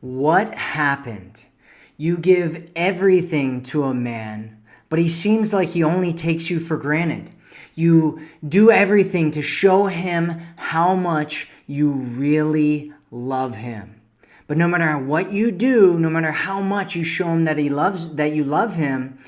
What happened? You give everything to a man, but he seems like he only takes you for granted. You do everything to show him how much you really love him. But no matter what you do, no matter how much you show him that you love him,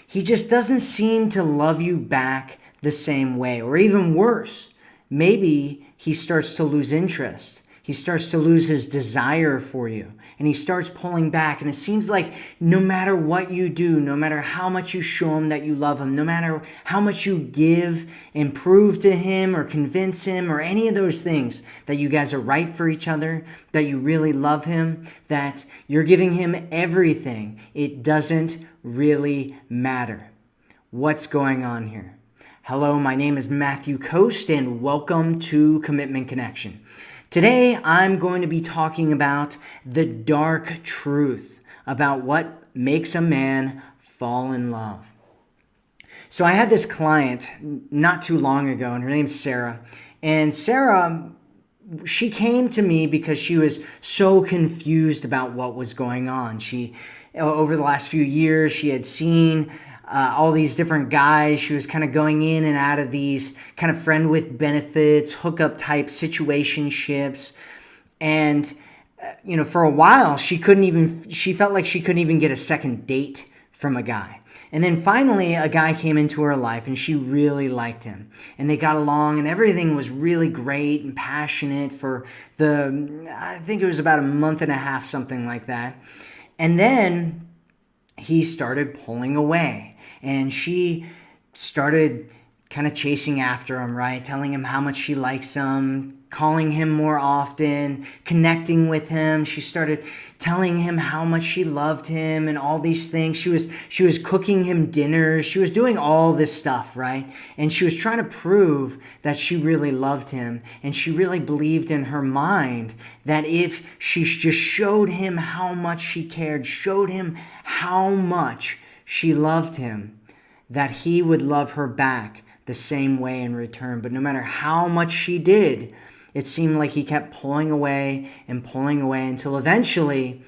he just doesn't seem to love you back the same way. Or even worse, maybe he starts to lose interest. He starts to lose his desire for you, and he starts pulling back. And it seems like no matter what you do, no matter how much you show him that you love him, no matter how much you give and prove to him or convince him or any of those things that you guys are right for each other, that you really love him, that you're giving him everything, it doesn't really matter. What's going on here? Hello, my name is Matthew Coast, and welcome to Commitment Connection. Today, I'm going to be talking about the dark truth about what makes a man fall in love. So I had this client not too long ago, and her name's Sarah. And Sarah, she came to me because she was so confused about what was going on. Over the last few years, she had seen all these different guys. She was kind of going in and out of these kind of friend with benefits, hookup type situationships. And, for a while, she felt like she couldn't even get a second date from a guy. And then finally, a guy came into her life and she really liked him. And they got along and everything was really great and passionate for I think it was about a month and a half, something like that. And then he started pulling away. And she started kind of chasing after him, right? Telling him how much she likes him, calling him more often, connecting with him. She started telling him how much she loved him and all these things. She was cooking him dinners. She was doing all this stuff, right? And she was trying to prove that she really loved him. And she really believed in her mind that if she just showed him how much she cared, showed him how much she loved him, that he would love her back the same way in return. But no matter how much she did, it seemed like he kept pulling away until eventually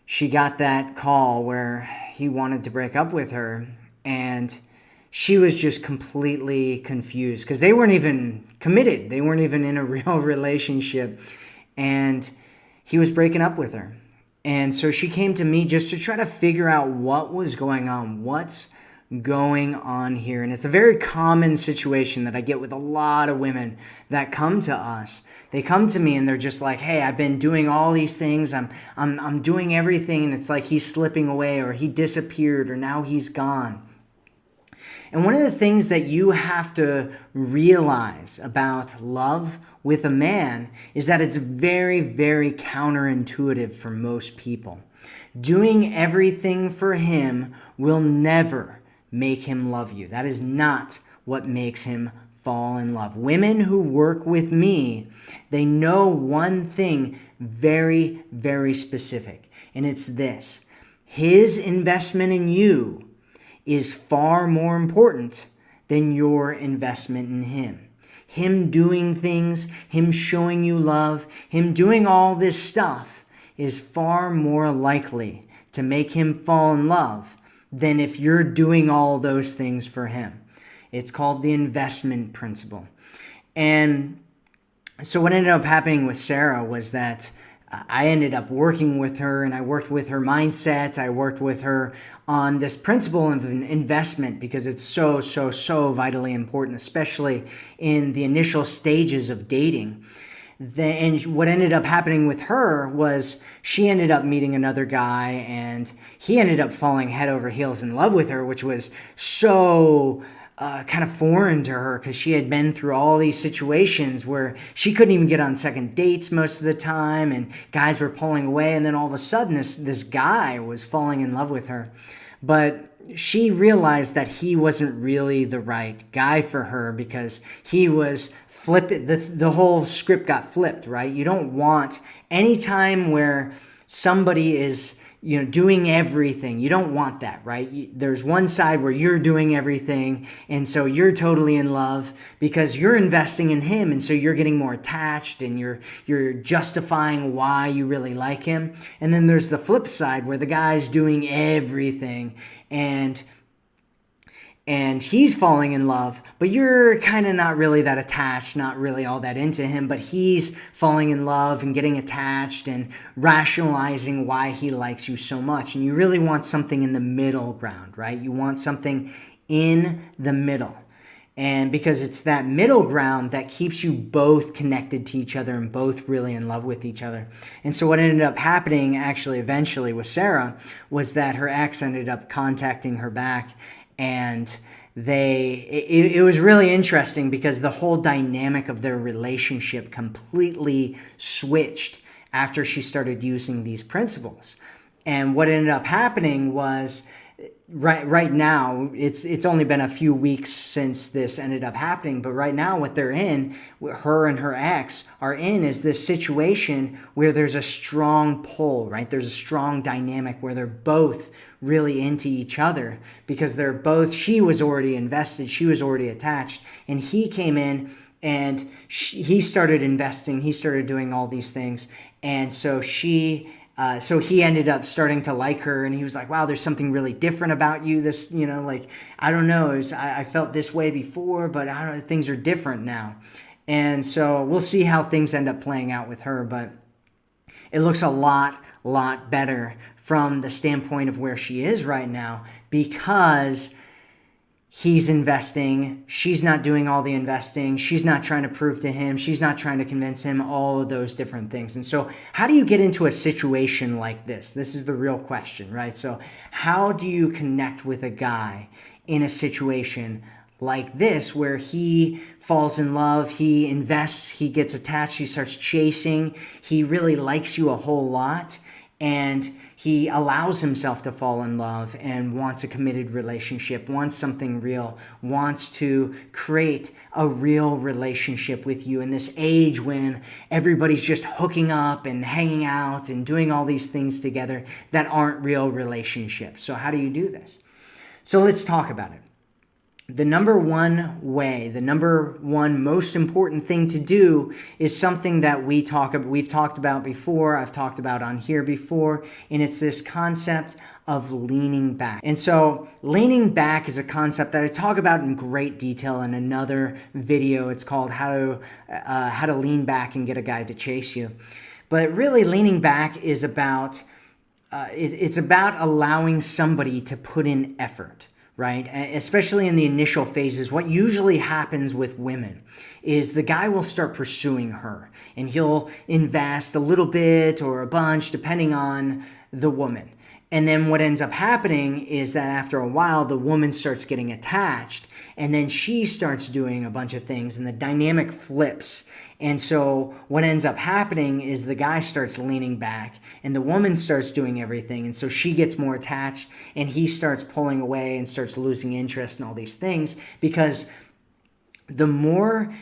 she got that call where he wanted to break up with her. And she was just completely confused because they weren't even committed. They weren't even in a real relationship. And he was breaking up with her. And so she came to me just to try to figure out what was going on, what's going on here. And it's a very common situation that I get with a lot of women that come to us. They come to me and they're just like, hey, I've been doing all these things. I'm doing everything. And it's like he's slipping away or he disappeared or now he's gone. And one of the things that you have to realize about love with a man is that it's very, very counterintuitive for most people. Doing everything for him will never make him love you. That is not what makes him fall in love. Women who work with me, they know one thing very, very specific, and it's this. His investment in you is far more important than your investment in him. Him doing things, him showing you love, him doing all this stuff is far more likely to make him fall in love than if you're doing all those things for him. It's called the investment principle. And so what ended up happening with Sarah was that I ended up working with her, and I worked with her mindset. I worked with her on this principle of an investment because it's so, so, so vitally important, especially in the initial stages of dating. And what ended up happening with her was she ended up meeting another guy, and he ended up falling head over heels in love with her, which was so kind of foreign to her because she had been through all these situations where she couldn't even get on second dates most of the time, and guys were pulling away, and then all of a sudden this guy was falling in love with her. But she realized that he wasn't really the right guy for her because he was the whole script got flipped, right? You don't want any time where somebody is doing everything. You don't want that, right? There's one side where you're doing everything, and so you're totally in love because you're investing in him, and so you're getting more attached, and you're justifying why you really like him. And then there's the flip side where the guy's doing everything, and he's falling in love, but you're kind of not really that attached, not really all that into him, but he's falling in love and getting attached and rationalizing why he likes you so much. And you really want something in the middle ground, right? You want something in the middle. And because it's that middle ground that keeps you both connected to each other and both really in love with each other. And so what ended up happening actually eventually with Sarah was that her ex ended up contacting her back, and it was really interesting because the whole dynamic of their relationship completely switched after she started using these principles. And what ended up happening was right now, it's only been a few weeks since this ended up happening, but right now what they're in, her and her ex are in, is this situation where there's a strong pull, right? There's a strong dynamic where they're both really into each other because she was already invested, she was already attached, and he came in and he started investing, he started doing all these things, and so so he ended up starting to like her, and he was like, wow, there's something really different about you. This, I don't know. I felt this way before, but I don't know, things are different now. And so we'll see how things end up playing out with her, but it looks a lot better from the standpoint of where she is right now because he's investing, she's not doing all the investing, she's not trying to prove to him, she's not trying to convince him, all of those different things. And so how do you get into a situation like this? This is the real question, right? So how do you connect with a guy in a situation like this where he falls in love, he invests, he gets attached, he starts chasing, he really likes you a whole lot, and he allows himself to fall in love and wants a committed relationship, wants something real, wants to create a real relationship with you in this age when everybody's just hooking up and hanging out and doing all these things together that aren't real relationships. So how do you do this? So let's talk about it. The number one way, the number one most important thing to do is something that we've talked about before, I've talked about on here before, and it's this concept of leaning back. And so leaning back is a concept that I talk about in great detail in another video. It's called How to Lean Back and Get a Guy to Chase You. But really leaning back is about, it's about allowing somebody to put in effort. Right? Especially in the initial phases, what usually happens with women is the guy will start pursuing her and he'll invest a little bit or a bunch depending on the woman. And then what ends up happening is that after a while, the woman starts getting attached and then she starts doing a bunch of things and the dynamic flips. And so what ends up happening is the guy starts leaning back and the woman starts doing everything. And so she gets more attached and he starts pulling away and starts losing interest in all these things because the more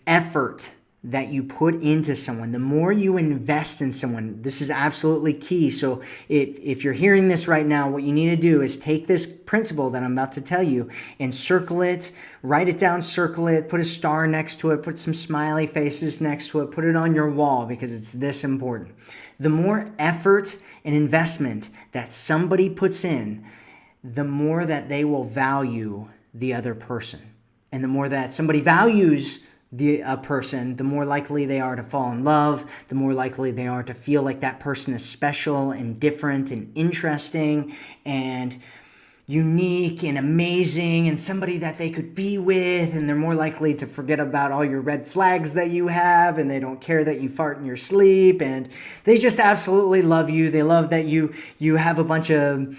effort that you put into someone, the more you invest in someone, this is absolutely key. So if you're hearing this right now, what you need to do is take this principle that I'm about to tell you and circle it, write it down, circle it, put a star next to it, put some smiley faces next to it, put it on your wall because it's this important. The more effort and investment that somebody puts in, the more that they will value the other person. And the more that somebody values a person, the more likely they are to fall in love, the more likely they are to feel like that person is special and different and interesting and unique and amazing and somebody that they could be with, and they're more likely to forget about all your red flags that you have, and they don't care that you fart in your sleep, and they just absolutely love you. They love that you have a bunch of,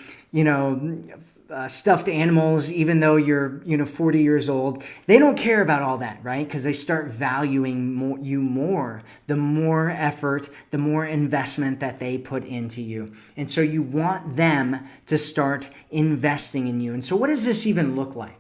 stuffed animals, even though you're 40 years old. They don't care about all that, right? Because they start valuing you more, the more effort, the more investment that they put into you. And so you want them to start investing in you. And so what does this even look like?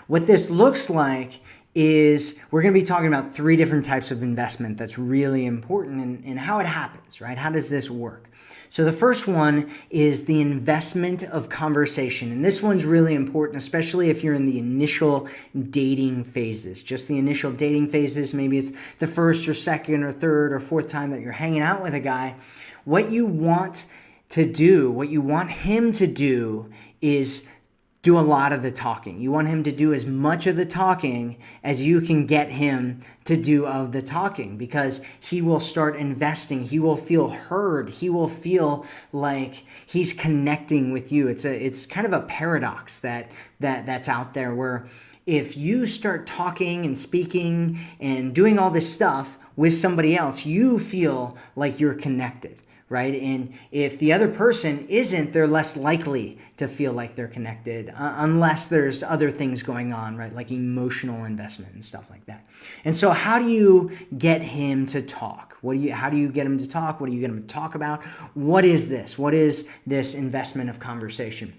What this looks like is we're going to be talking about 3 different types of investment that's really important and how it happens, right? How does this work? So the first one is the investment of conversation. And this one's really important, especially if you're in the initial dating phases. Just the initial dating phases, maybe it's the first or second or third or fourth time that you're hanging out with a guy. What you want him to do is do a lot of the talking. You want him to do as much of the talking as you can get him to do of the talking, because he will start investing. He will feel heard. He will feel like he's connecting with you. It's kind of a paradox that's out there, where if you start talking and speaking and doing all this stuff with somebody else, you feel like you're connected, right? And if the other person isn't, they're less likely to feel like they're connected, unless there's other things going on, right? Like emotional investment and stuff like that. And so how do you get him to talk? How do you get him to talk? What do you get him to talk about? What is this? What is this investment of conversation?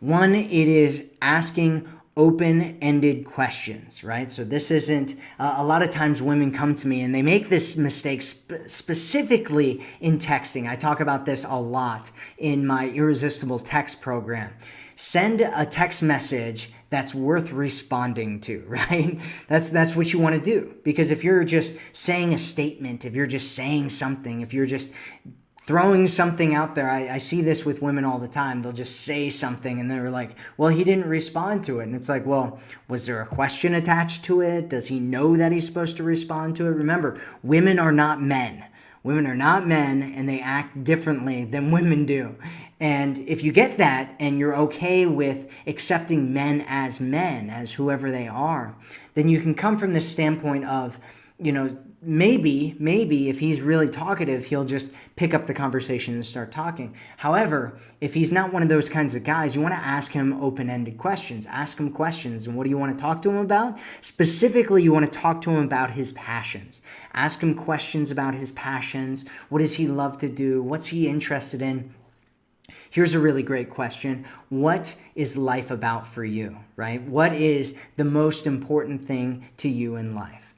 One, it is asking open-ended questions, right? So this isn't, a lot of times women come to me and they make this mistake specifically in texting. I talk about this a lot in my Irresistible Text program. Send a text message that's worth responding to, right? That's what you want to do. Because if you're just saying a statement, if you're just saying something, if you're just throwing something out there. I see this with women all the time. They'll just say something and they're like, well, he didn't respond to it. And it's like, well, was there a question attached to it? Does he know that he's supposed to respond to it? Remember, women are not men. Women are not men, and they act differently than women do. And if you get that and you're okay with accepting men, as whoever they are, then you can come from this standpoint of, maybe if he's really talkative, he'll just pick up the conversation and start talking. However, if he's not one of those kinds of guys, you want to ask him open-ended questions. Ask him questions. And what do you want to talk to him about? Specifically, you want to talk to him about his passions. Ask him questions about his passions. What does he love to do? What's he interested in? Here's a really great question. What is life about for you, right? What is the most important thing to you in life?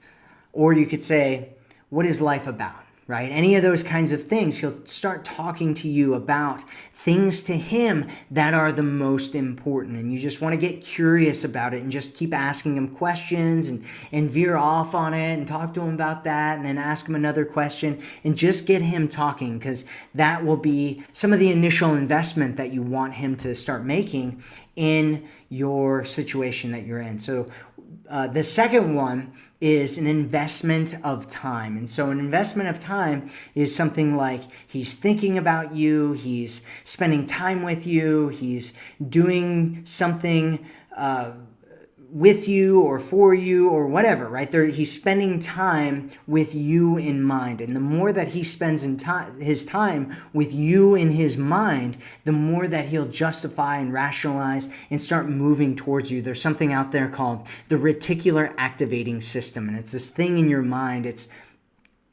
Or you could say, what is life about, right? Any of those kinds of things. He'll start talking to you about things to him that are the most important. And you just want to get curious about it and just keep asking him questions and veer off on it and talk to him about that and then ask him another question and just get him talking, because that will be some of the initial investment that you want him to start making in your situation that you're in. So the second one is an investment of time. And so an investment of time is something like he's thinking about you, he's spending time with you, he's doing something with you or for you or whatever, right? He's spending time with you in mind. And the more that he spends his time with you in his mind, the more that he'll justify and rationalize and start moving towards you. There's something out there called the reticular activating system. And it's this thing in your mind. It's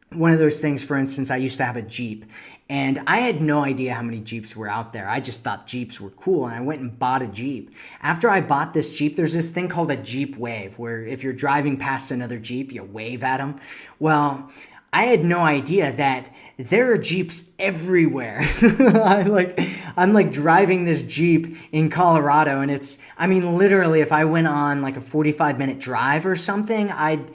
one of those things, for instance, I used to have a Jeep, and I had no idea how many Jeeps were out there. I just thought Jeeps were cool, and I went and bought a Jeep. After I bought this Jeep, there's this thing called a Jeep wave, where if you're driving past another Jeep, you wave at them. Well, I had no idea that there are Jeeps everywhere. I'm like driving this Jeep in Colorado, and literally, if I went on like a 45-minute drive or something, I'd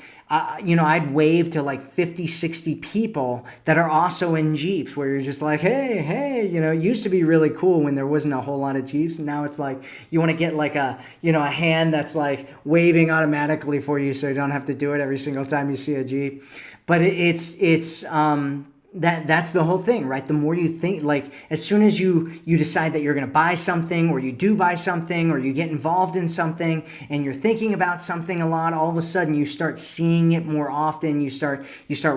wave to like 50, 60 people that are also in Jeeps, where you're just like, hey, it used to be really cool when there wasn't a whole lot of Jeeps. And now it's like, you want to get like a hand that's like waving automatically for you, so you don't have to do it every single time you see a Jeep. But that's the whole thing, right? The more you think, like as soon as you decide that you're going to buy something, or you do buy something, or you get involved in something and you're thinking about something a lot, all of a sudden you start seeing it more often. You start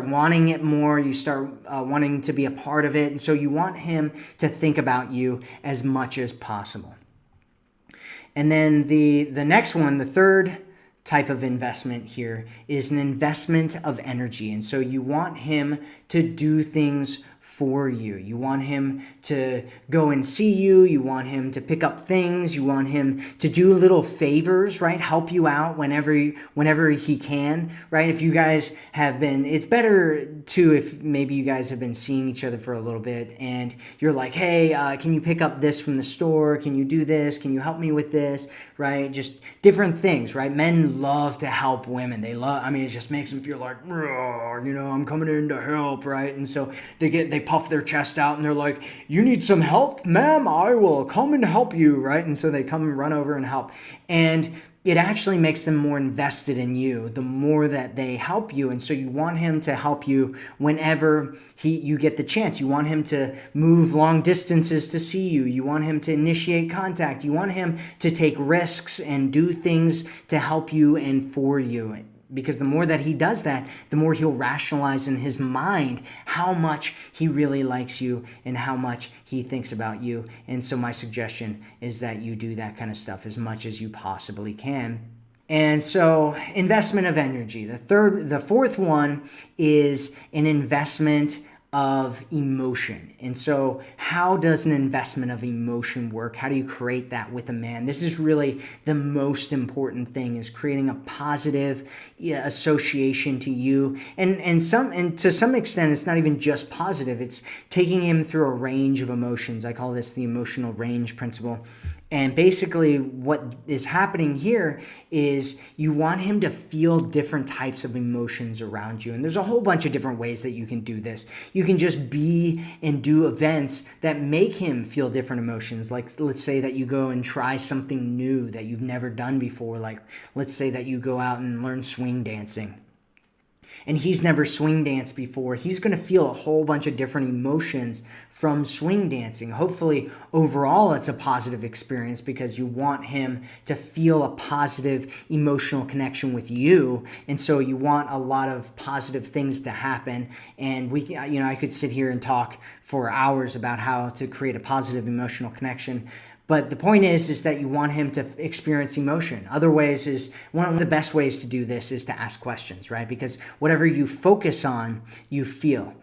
wanting it more. You start wanting to be a part of it. And so you want him to think about you as much as possible. And then the next one, the third type of investment here, is an investment of energy. And so you want him to do things for you. You want him to go and see you. You want him to pick up things. You want him to do little favors, right? Help you out whenever he can, right? If you guys have been, it's better too if maybe you guys have been seeing each other for a little bit and you're like, hey, can you pick up this from the store? Can you do this? Can you help me with this? Right? Just different things, right? Men love to help women. They love, it just makes them feel like, I'm coming in to help, right? And so they puff their chest out and they're like, you need some help, ma'am? I will come and help you, right? And so they come and run over and help. And it actually makes them more invested in you the more that they help you. And so you want him to help you whenever you get the chance. You want him to move long distances to see you. You want him to initiate contact. You want him to take risks and do things to help you and for you. Because the more that he does that, the more he'll rationalize in his mind how much he really likes you and how much he thinks about you. And so my suggestion is that you do that kind of stuff as much as you possibly can. And so investment of energy. The fourth one is an investment of emotion. And so how does an investment of emotion work? How do you create that with a man? This is really the most important thing, is creating a positive association to you. And to some extent, it's not even just positive. It's taking him through a range of emotions. I call this the emotional range principle. And basically what is happening here is you want him to feel different types of emotions around you. And there's a whole bunch of different ways that you can do this. You can just be and do events that make him feel different emotions. Like, let's say that you go and try something new that you've never done before. Like, let's say that you go out and learn swing dancing. And he's never swing danced before. He's going to feel a whole bunch of different emotions from swing dancing. Hopefully, overall, it's a positive experience because you want him to feel a positive emotional connection with you. And so you want a lot of positive things to happen. And I could sit here and talk for hours about how to create a positive emotional connection. But the point is that you want him to experience emotion. Other ways is, one of the best ways to do this is to ask questions, right? Because whatever you focus on, you feel.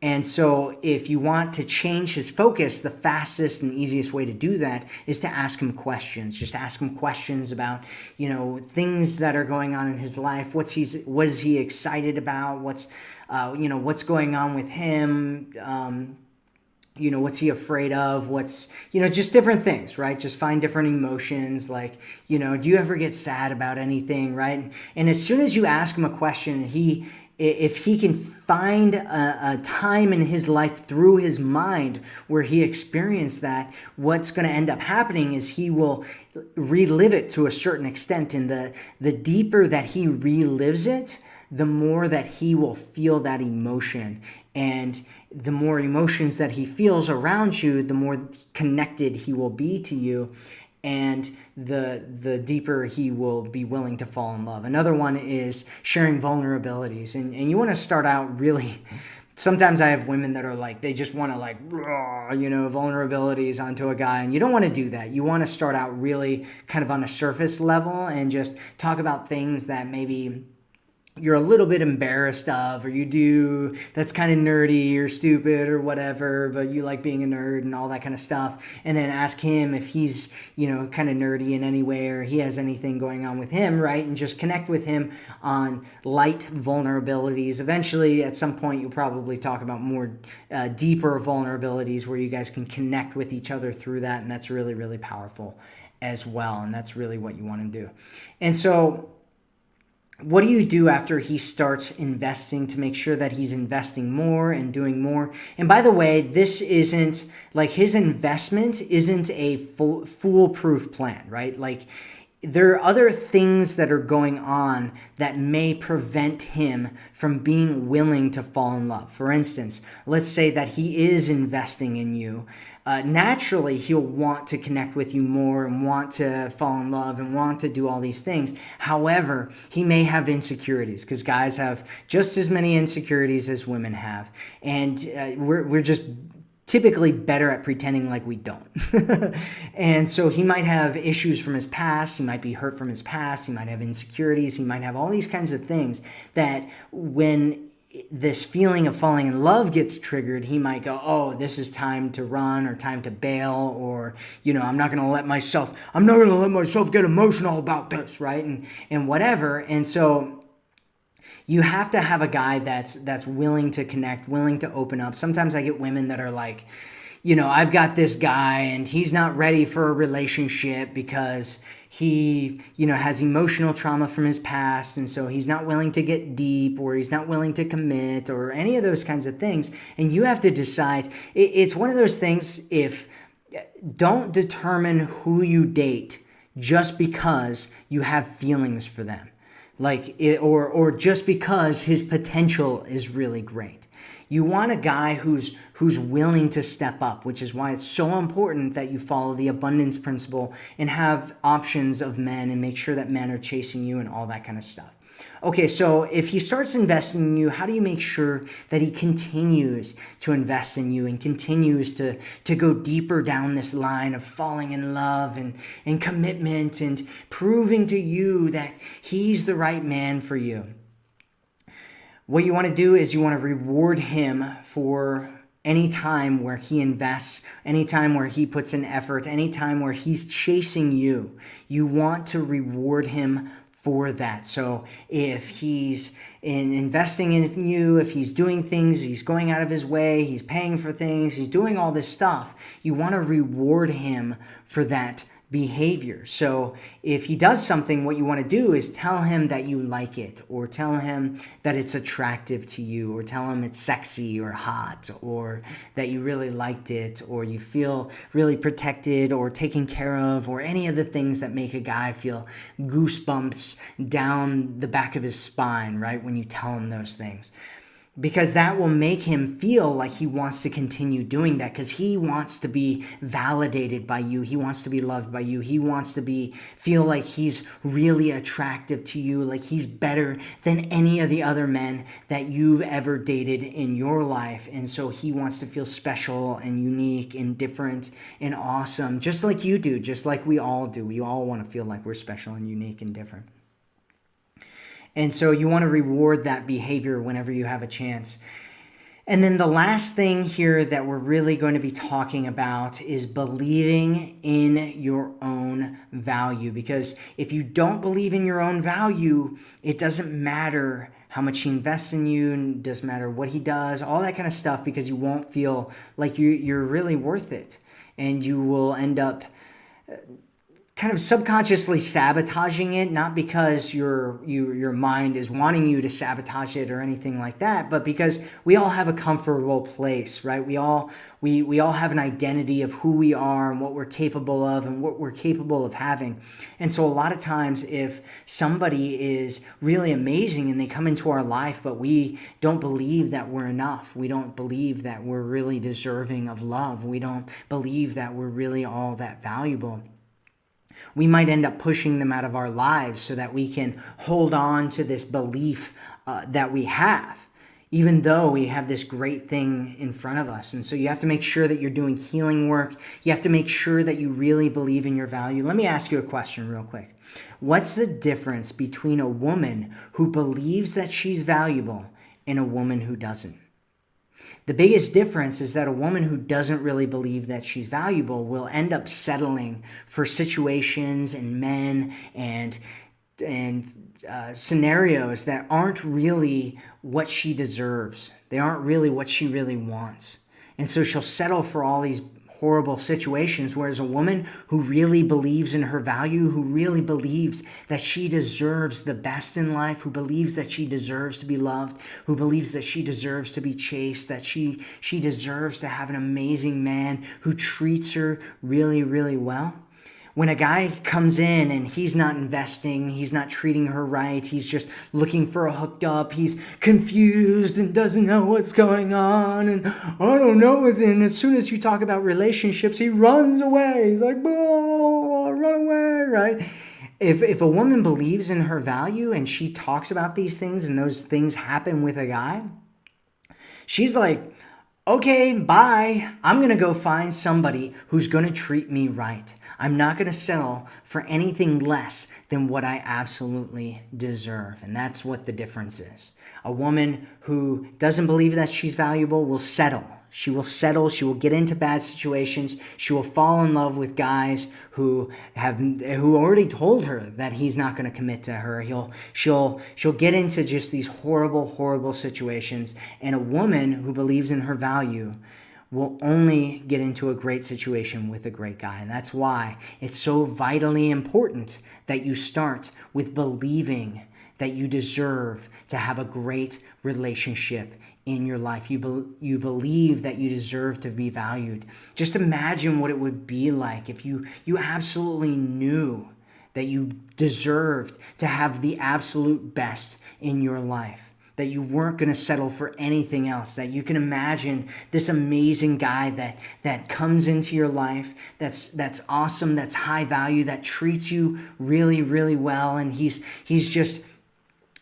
And so if you want to change his focus, the fastest and easiest way to do that is to ask him questions. Just ask him questions about, things that are going on in his life. What is he excited about? What's going on with him? What's he afraid of? What's, just different things, right? Just find different emotions. Like, do you ever get sad about anything, right? And as soon as you ask him a question, if he can find a time in his life through his mind where he experienced that, what's going to end up happening is he will relive it to a certain extent. And the deeper that he relives it, the more that he will feel that emotion. And the more emotions that he feels around you, the more connected he will be to you, and the deeper he will be willing to fall in love. Another one is sharing vulnerabilities. And you want to start out really... Sometimes I have women that are like, they just want to vulnerabilities onto a guy, and you don't want to do that. You want to start out really kind of on a surface level and just talk about things that maybe you're a little bit embarrassed of, or you do that's kind of nerdy or stupid or whatever, but you like being a nerd and all that kind of stuff. And then ask him if he's, kind of nerdy in any way, or he has anything going on with him, right? And just connect with him on light vulnerabilities. Eventually, at some point, you'll probably talk about more deeper vulnerabilities where you guys can connect with each other through that. And that's really, really powerful as well. And that's really what you want to do. And so, what do you do after he starts investing to make sure that he's investing more and doing more? And by the way, this isn't like his investment isn't a foolproof plan, right? Like, there are other things that are going on that may prevent him from being willing to fall in love. For instance, let's say that he is investing in you. Naturally, he'll want to connect with you more and want to fall in love and want to do all these things. However, he may have insecurities, because guys have just as many insecurities as women have. And we're just typically better at pretending like we don't. And so he might have issues from his past. He might be hurt from his past. He might have insecurities. He might have all these kinds of things that when this feeling of falling in love gets triggered, he might go, oh, this is time to run or time to bail, or, I'm not going to let myself get emotional about this, right? And whatever. And so you have to have a guy that's willing to connect, willing to open up. Sometimes I get women that are like, I've got this guy and he's not ready for a relationship because he, has emotional trauma from his past. And so he's not willing to get deep, or he's not willing to commit, or any of those kinds of things. And you have to decide. It's one of those things. Don't determine who you date just because you have feelings for them. Or just because his potential is really great. You want a guy who's willing to step up, which is why it's so important that you follow the abundance principle and have options of men and make sure that men are chasing you and all that kind of stuff. Okay, so if he starts investing in you, how do you make sure that he continues to invest in you and continues to go deeper down this line of falling in love and commitment and proving to you that he's the right man for you? What you want to do is you want to reward him for any time where he invests, any time where he puts in effort, any time where he's chasing you. You want to reward him for that. So if he's investing in you, if he's doing things, he's going out of his way, he's paying for things, he's doing all this stuff, you want to reward him for that behavior. So if he does something, what you want to do is tell him that you like it, or tell him that it's attractive to you, or tell him it's sexy or hot, or that you really liked it, or you feel really protected or taken care of, or any of the things that make a guy feel goosebumps down the back of his spine, right? When you tell him those things. Because that will make him feel like he wants to continue doing that, because he wants to be validated by you. He wants to be loved by you. He wants to feel like he's really attractive to you, like he's better than any of the other men that you've ever dated in your life. And so he wants to feel special and unique and different and awesome, just like you do, just like we all do. We all want to feel like we're special and unique and different. And so you want to reward that behavior whenever you have a chance. And then the last thing here that we're really going to be talking about is believing in your own value. Because if you don't believe in your own value, it doesn't matter how much he invests in you, and it doesn't matter what he does, all that kind of stuff, because you won't feel like you're really worth it. And you will end up kind of subconsciously sabotaging it, not because your mind is wanting you to sabotage it or anything like that, but because we all have a comfortable place, right? We all have an identity of who we are and what we're capable of and what we're capable of having. And so a lot of times if somebody is really amazing and they come into our life, but we don't believe that we're enough, we don't believe that we're really deserving of love, we don't believe that we're really all that valuable, we might end up pushing them out of our lives so that we can hold on to this belief that we have, even though we have this great thing in front of us. And so you have to make sure that you're doing healing work. You have to make sure that you really believe in your value. Let me ask you a question real quick. What's the difference between a woman who believes that she's valuable and a woman who doesn't? The biggest difference is that a woman who doesn't really believe that she's valuable will end up settling for situations and men and scenarios that aren't really what she deserves. They aren't really what she really wants. And so she'll settle for all these horrible situations, whereas a woman who really believes in her value, who really believes that she deserves the best in life, who believes that she deserves to be loved, who believes that she deserves to be chased, that she deserves to have an amazing man who treats her really, really well. When a guy comes in and he's not investing, he's not treating her right, he's just looking for a hookup, he's confused and doesn't know what's going on, and I don't know, and as soon as you talk about relationships, he runs away. He's like, oh, run away, right? If a woman believes in her value and she talks about these things and those things happen with a guy, she's like, Okay, bye. I'm going to go find somebody who's going to treat me right. I'm not going to settle for anything less than what I absolutely deserve. And that's what the difference is. A woman who doesn't believe that she's valuable will settle. She will settle. She will get into bad situations. She will fall in love with guys who already told her that he's not going to commit to her. She'll get into just these horrible situations. And a woman who believes in her value will only get into a great situation with a great guy. And that's why it's so vitally important that you start with believing that you deserve to have a great relationship in your life. You believe that you deserve to be valued. Just imagine what it would be like if you absolutely knew that you deserved to have the absolute best in your life, that you weren't going to settle for anything else, that you can imagine this amazing guy that comes into your life, that's awesome, that's high value, that treats you really well, and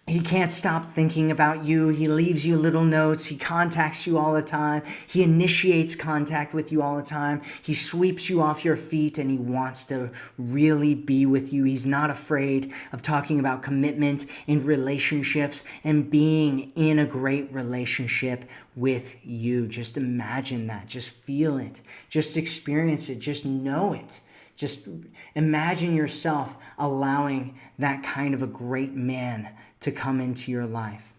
he can't stop thinking about you. He leaves you little notes. He contacts you all the time. He initiates contact with you all the time. He sweeps you off your feet and he wants to really be with you. He's not afraid of talking about commitment in relationships and being in a great relationship with you. Just imagine that. Just feel it. Just experience it. Just know it. Just imagine yourself allowing that kind of a great man to come into your life.